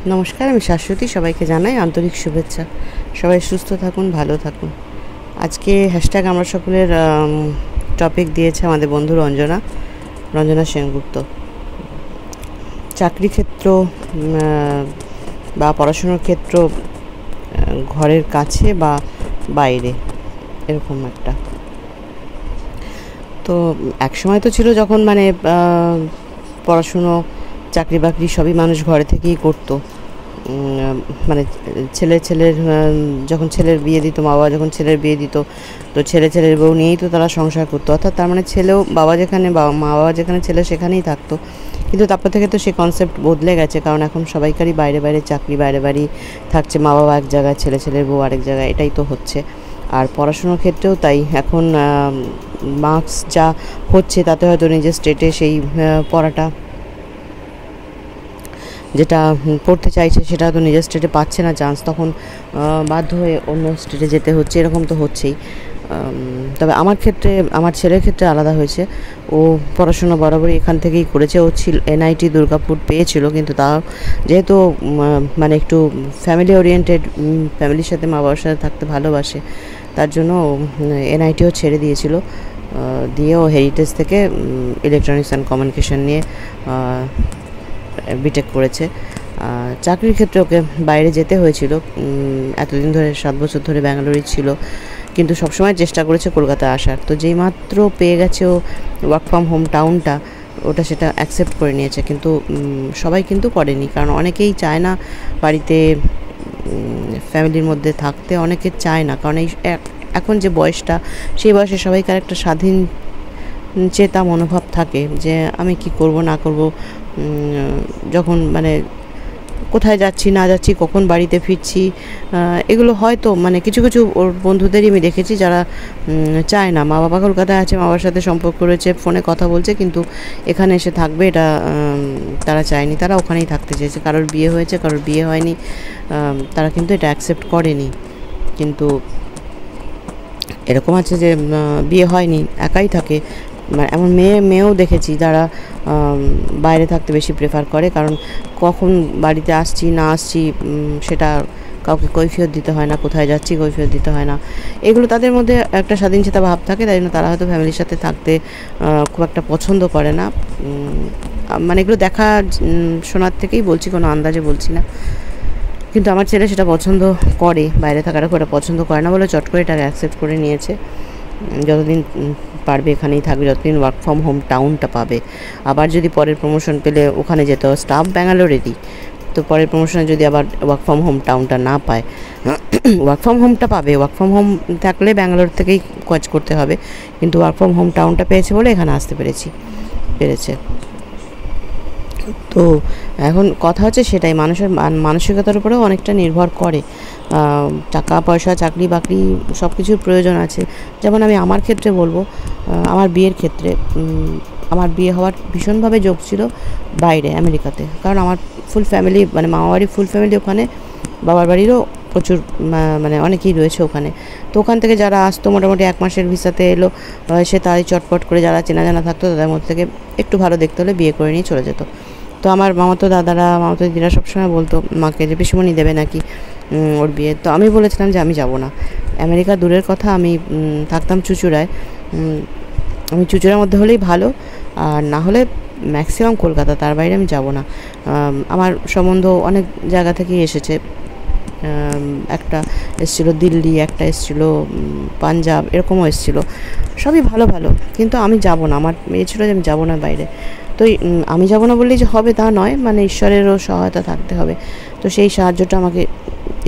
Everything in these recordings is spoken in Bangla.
নমস্কার, আমি শাশ্বতী। সবাইকে জানাই আন্তরিক শুভেচ্ছা। সবাই সুস্থ থাকুন, ভালো থাকুন। আজকে হ্যাশট্যাগ আমরা সকলের টপিক দিয়েছে আমাদের বন্ধু রঞ্জনা সেনগুপ্ত। চাকরি ক্ষেত্র বা পড়াশোনার ক্ষেত্র, ঘরের কাছে বা বাইরে, এরকম একটা। তো একসময় তো ছিল যখন পড়াশুনো, চাকরি বাকরি সবই মানুষ ঘরে থেকেই করতো। ছেলের যখন ছেলের বিয়ে দিত, মা বাবা যখন ছেলের বিয়ে দিত, তো ছেলের বউ নিয়েই তো তারা সংসার করতো। অর্থাৎ তার মানে ছেলেও মা বাবা যেখানে ছেলে সেখানেই থাকতো। কিন্তু তারপর থেকে তো সেই কনসেপ্ট বদলে গেছে, কারণ এখন সবাইকারই বাইরে বাইরে চাকরি, বাইরে বাড়ি থাকছে। মা বাবা এক জায়গায়, ছেলের বউ আরেক জায়গায়, এটাই তো হচ্ছে। আর পড়াশোনার ক্ষেত্রেও তাই। এখন মার্কস যা হচ্ছে তাতে হয়তো নিজের স্টেটে সেই পড়াটা যেটা পড়তে চাইছে সেটা তো নিজের স্টেটে পাচ্ছে না চান্স, তখন বাধ্য হয়ে অন্য স্টেটে যেতে হচ্ছে। এরকম তো হচ্ছেই। তবে আমার ছেলের ক্ষেত্রে আলাদা হয়েছে। ও পড়াশোনা বরাবরই এখান থেকেই করেছে। ও NIT দুর্গাপুর পেয়েছিল, কিন্তু তাও যেহেতু একটু ফ্যামিলি ওরিয়েন্টেড, ফ্যামিলির সাথে মা বাবার সাথে থাকতে ভালোবাসে, তার জন্য NITও ছেড়ে দিয়েছিল। দিয়ে ও হেরিটেজ থেকে ইলেকট্রনিক্স অ্যান্ড কমিউনিকেশন নিয়ে বিটেক করেছে। চাকরির ক্ষেত্রে ওকে বাইরে যেতে হয়েছিল। এতদিন ধরে 7 বছর ধরে ব্যাঙ্গালোরেই ছিল, কিন্তু সবসময় চেষ্টা করেছে কলকাতায় আসার। তো যেই মাত্র পেয়ে গেছে ও ওয়ার্ক ফ্রম হোম টাউনটা, সেটা অ্যাকসেপ্ট করে নিয়েছে। কিন্তু সবাই কিন্তু করেনি, কারণ অনেকেই চায় না বাড়িতে ফ্যামিলির মধ্যে থাকতে। অনেকে চায় না, কারণ এখন যে বয়সটা, সেই বয়সে সবাইকার একটা স্বাধীন চেতা মনোভাব থাকে যে আমি কি করব না করব, যখন কোথায় যাচ্ছি না যাচ্ছি, কখন বাড়িতে ফিরছি, এগুলো হয়তো কিছু কিছু ওর বন্ধুদেরই আমি দেখেছি যারা চায় না। মা বাবা কলকাতায় আছে, মা বাবার সাথে সম্পর্ক রয়েছে, ফোনে কথা বলছে, কিন্তু এখানে এসে থাকবে এটা তারা চায়নি। তারা ওখানেই থাকতে চেয়েছে। কারোর বিয়ে হয়েছে, কারোর বিয়ে হয়নি, তারা কিন্তু এটা অ্যাকসেপ্ট করেনি। কিন্তু এরকম আছে যে বিয়ে হয়নি, একাই থাকে। এমন মেয়েও দেখেছি যারা বাইরে থাকতে বেশি প্রেফার করে, কারণ কখন বাড়িতে আসছি না আসছি সেটা কাউকে কৈফিয়ত দিতে হয় না, কোথায় যাচ্ছি কৈফিয়ত দিতে হয় না। এগুলো তাদের মধ্যে একটা স্বাধীনচেতা ভাব থাকে, তাই জন্য তারা হয়তো ফ্যামিলির সাথে থাকতে খুব একটা পছন্দ করে না। এগুলো দেখা শোনার থেকেই বলছি, কোনো আন্দাজে বলছি না। কিন্তু আমার ছেলে সেটা পছন্দ করে, বাইরে থাকাটা খুব একটা পছন্দ করে না বলে চট করে এটাকে অ্যাকসেপ্ট করে নিয়েছে। যতদিন পারবে এখানেই থাকবে, যতদিন ওয়ার্ক ফ্রম হোম টাউনটা পাবে। আবার যদি পরের প্রমোশন পেলে ওখানে যেতে হবে, স্টাফ ব্যাঙ্গালোরেরই, তো পরের প্রমোশনে যদি আবার ওয়ার্ক ফ্রম হোম টাউনটা না পায়, ওয়ার্ক ফ্রম হোমটা পাবে। ওয়ার্ক ফ্রম হোম থাকলে ব্যাঙ্গালোর থেকেই কাজ করতে হবে, কিন্তু ওয়ার্ক ফ্রম হোম টাউনটা পেয়েছে বলে এখানে আসতে পেরেছে। তো এখন কথা হচ্ছে সেটাই, মানুষের মানসিকতার উপরেও অনেকটা নির্ভর করে। টাকা পয়সা, চাকরি বাকরি সব কিছুর প্রয়োজন আছে। যেমন আমি আমার ক্ষেত্রে বলবো, আমার বিয়ের ক্ষেত্রে আমার বিয়ে হওয়ার ভীষণভাবে যোগ ছিল বাইরে, আমেরিকাতে। কারণ আমার ফুল ফ্যামিলি, মামা বাড়ির ফুল ফ্যামিলি ওখানে, বাবার বাড়িরও প্রচুর অনেকেই রয়েছে ওখানে। তো ওখান থেকে যারা আসতো, মোটামুটি 1 মাসের ভিসাতে এলো, সে তারই চটপট করে যারা চেনা জানা থাকতো তাদের মধ্যে থেকে একটু ভালো দেখতে হলে বিয়ে করে নিয়ে চলে যেত। তো আমার মামাতো দাদারা, মামাতো দিদিরা সবসময় বলতো মাকে যে পিসিমণি দেবে নাকি ওর বিয়ে। তো আমি বলেছিলাম যে আমি যাব না। আমেরিকা দূরের কথা, আমি থাকতাম চুঁচুড়ায়। আমি চুঁচুড়ার মধ্যে হলেই ভালো, আর না হলে ম্যাক্সিমাম কলকাতা, তার বাইরে আমি যাব না। আমার সম্বন্ধ অনেক জায়গা থেকেই এসেছে। একটা এসেছিলো দিল্লি, একটা এসেছিলো পাঞ্জাব, এরকমও এসেছিলো। সবই ভালো ভালো, কিন্তু আমি যাব না। আমার মেয়ে ছিল যে আমি যাব না বাইরে। তো আমি যাব না বললেই যে হবে তা নয়, ঈশ্বরেরও সহায়তা থাকতে হবে। তো সেই সাহায্যটা আমাকে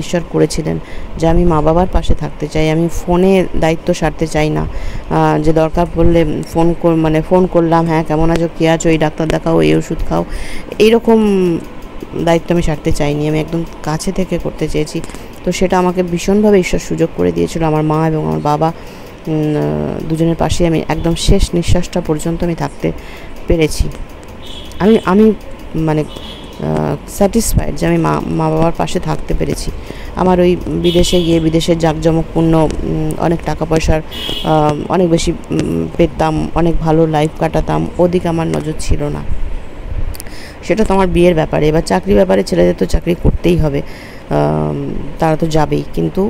ঈশ্বর করেছিলেন, যে আমি মা বাবার পাশে থাকতে চাই। আমি ফোনে দায়িত্ব সারতে চাই না, যে দরকার পড়লে ফোন করলাম, হ্যাঁ কেমন আছো, কী আছো, এই ডাক্তার দেখাও, এই ওষুধ খাও, এইরকম দায়িত্ব আমি সারতে চাইনি। আমি একদম কাছে থেকে করতে চেয়েছি। তো সেটা আমাকে ভীষণভাবে ঈশ্বর সুযোগ করে দিয়েছিল। আমার মা এবং আমার বাবা দুজনের পাশে আমি একদম শেষ নিঃশ্বাসটা পর্যন্ত আমি থাকতে পেরেছি। আমি স্যাটিসফাইড যে আমি মা বাবার পাশে থাকতে পেরেছি। আমার ওই বিদেশে গিয়ে বিদেশের জাঁকজমকপূর্ণ অনেক টাকা পয়সার অনেক বেশি পেতাম, অনেক ভালো লাইফ কাটাতাম, ওদিকে আমার নজর ছিল না। সেটা তোমার বিয়ের ব্যাপারে। এবার চাকরি ব্যাপারে ছেলেদের তো চাকরি করতেই হবে, তারা তো যাবেই, কিন্তু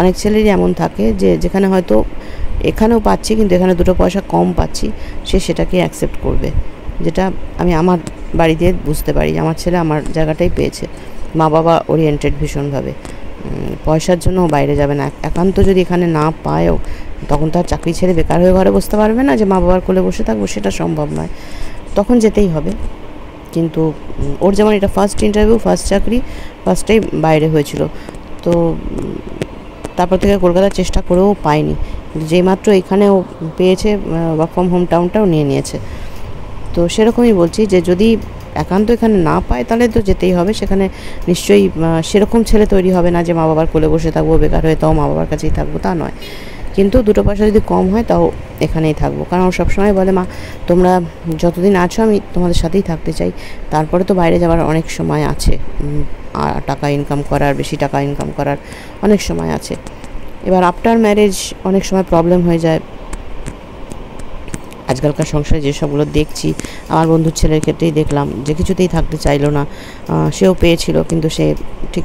অনেক ছেলেরই এমন থাকে যে যেখানে হয়তো এখানেও পাচ্ছি কিন্তু এখানে 2 পয়সা কম পাচ্ছি, সে সেটাকে অ্যাকসেপ্ট করবে। যেটা আমি আমার বাড়িতে বুঝতে পারি, আমার ছেলে আমার জায়গাটাই পেয়েছে, মা বাবা ওরিয়েন্টেড ভীষণভাবে, পয়সার জন্য বাইরে যাবে না। একান্ত যদি এখানে না পায়ও তখন তার চাকরি ছেড়ে বেকার হয়ে ঘরে বসতে পারবে না যে মা বাবার কোলে বসে থাকবো, সেটা সম্ভব নয়, তখন যেতেই হবে। কিন্তু ওর যেমন এটা ফার্স্ট ইন্টারভিউ, ফার্স্ট চাকরি, ফার্স্টেই বাইরে হয়েছিল, তো তারপর থেকে কলকাতার চেষ্টা করেও পায়নি, যেই মাত্র এখানেও পেয়েছে ওয়ার্ক ফ্রম হোম টাউনটাও নিয়ে নিয়েছে। তো সেরকমই বলছি যে যদি একান্ত এখানে না পায় তাহলে তো যেতেই হবে, সেখানে নিশ্চয়ই সেরকম ছেলে তৈরি হবে না যে মা বাবার কোলে বসে থাকবো, বেকার হয়ে তাও মা বাবার কাছেই থাকবো, তা নয়। কিন্তু 2 পয়সা যদি কম হয় তাও এখানেই থাকবো, কারণ ও সবসময় বলে, মা তোমরা যতদিন আছো আমি তোমাদের সাথেই থাকতে চাই, তারপরে তো বাইরে যাওয়ার অনেক সময় আছে, টাকা ইনকাম করার, বেশি টাকা ইনকাম করার অনেক সময় আছে। এবার আফটার ম্যারেজ অনেক সময় প্রবলেম হয়ে যায়। আজকালকার সংসারে যেসবগুলো দেখছি, আমার বন্ধুর ছেলের ক্ষেত্রেই দেখলাম যে কিছুতেই থাকতে চাইলো না, সেও পেয়েছিল কিন্তু সে ঠিক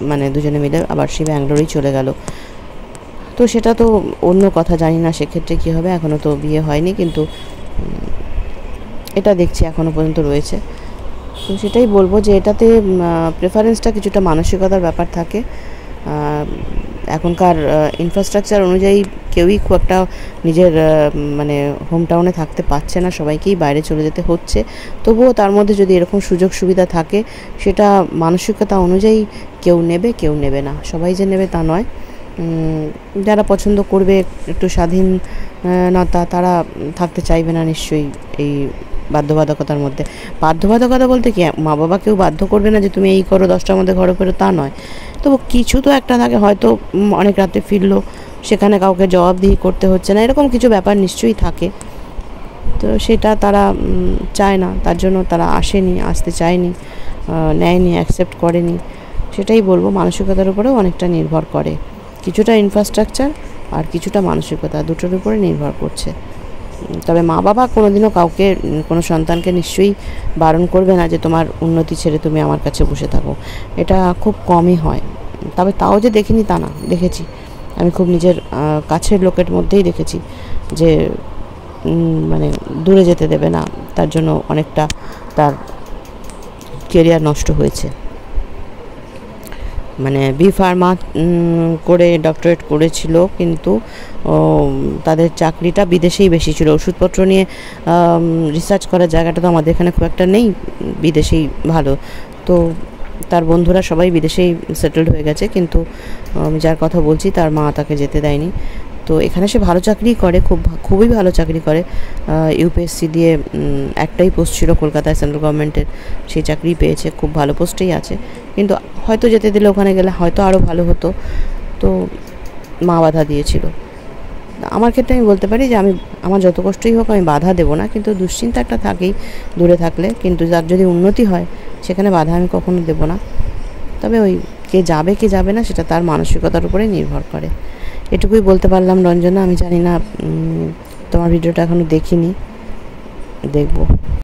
মানে দুজনে মিলে আবার সে ব্যাঙ্গালোরেই চলে গেল। তো সেটা তো অন্য কথা, জানি না সেক্ষেত্রে কী হবে, এখনও তো বিয়ে হয়নি, কিন্তু এটা দেখছি এখনও পর্যন্ত রয়েছে। তো সেটাই বলবো যে এটাতে প্রেফারেন্সটা কিছুটা মানসিকতার ব্যাপার থাকে। এখনকার ইনফ্রাস্ট্রাকচার অনুযায়ী কেউই খুব একটা নিজের মানে হোম টাউনে থাকতে পারছে না, সবাইকেই বাইরে চলে যেতে হচ্ছে। তবুও তার মধ্যে যদি এরকম সুযোগ সুবিধা থাকে, সেটা মানসিকতা অনুযায়ী কেউ নেবে, কেউ নেবে না, সবাই যে নেবে তা নয়। যারা পছন্দ করবে একটু স্বাধীনতা, তারা থাকতে চাইবে না নিশ্চয়ই এই বাধ্যবাধকতার মধ্যে। বাধ্যবাধকতা বলতে কি, মা বাবা কেউ বাধ্য করবে না যে তুমি এই করো, 10টার মধ্যে ঘরে ফেরো, তা নয়। তবু কিছু তো একটা থাকে, হয়তো অনেক রাতে ফিরলো, সেখানে কাউকে জবাবদিহি করতে হচ্ছে না, এরকম কিছু ব্যাপার নিশ্চয়ই থাকে। তো সেটা তারা চায় না, তার জন্য তারা আসেনি, আসতে চায়নি, নেয়নি, অ্যাকসেপ্ট করেনি। সেটাই বলবো, মানসিকতার উপরেও অনেকটা নির্ভর করে, কিছুটা ইনফ্রাস্ট্রাকচার আর কিছুটা মানসিকতা, দুটোর উপরে নির্ভর করছে। তবে মা বাবা কোনোদিনও কাউকে, কোনো সন্তানকে নিশ্চয়ই বারণ করবে না যে তোমার উন্নতি ছেড়ে তুমি আমার কাছে বসে থাকো, এটা খুব কমই হয়। তবে তাও যে দেখিনি তা না, দেখেছি, আমি খুব নিজের কাছের লোকের মধ্যেই দেখেছি যে মানে দূরে যেতে দেবে না, তার জন্য অনেকটা তার কেরিয়ার নষ্ট হয়েছে। মানে বি.ফার্মা করে ডক্টরেট করেছিল, কিন্তু তাদের চাকরিটা বিদেশেই বেশি ছিল। ওষুধপত্র নিয়ে রিসার্চ করার জায়গাটা তো আমাদের এখানে খুব একটা নেই, বিদেশেই ভালো। তো তার বন্ধুরা সবাই বিদেশেই সেটেলড হয়ে গেছে, কিন্তু যার কথা বলছি তার মা তাকে যেতে দেয়নি। তো এখানে সে ভালো চাকরি করে, খুবই ভালো চাকরি করে, ইউপিএসসি দিয়ে একটাই পোস্ট ছিল কলকাতায় সেন্ট্রাল গভর্নমেন্টের, সেই চাকরি পেয়েছে, খুব ভালো পোস্টেই আছে। কিন্তু হয়তো যেতে দিলে ওখানে গেলে হয়তো আরও ভালো হতো, তো মা বাধা দিয়েছিল। আমার ক্ষেত্রে আমি বলতে পারি যে আমার যত কষ্টই হোক আমি বাধা দেবো না, কিন্তু দুশ্চিন্তা একটা থাকেই দূরে থাকলে, কিন্তু যার যদি উন্নতি হয় সেখানে বাধা আমি কখনো দেবো না। তবে ওই কে যাবে কে যাবে না সেটা তার মানসিকতার উপরে নির্ভর করে। এটুকুই বলতে পারলাম রঞ্জনা। আমি জানি না, তোমার ভিডিওটা এখনও দেখিনি, দেখবো।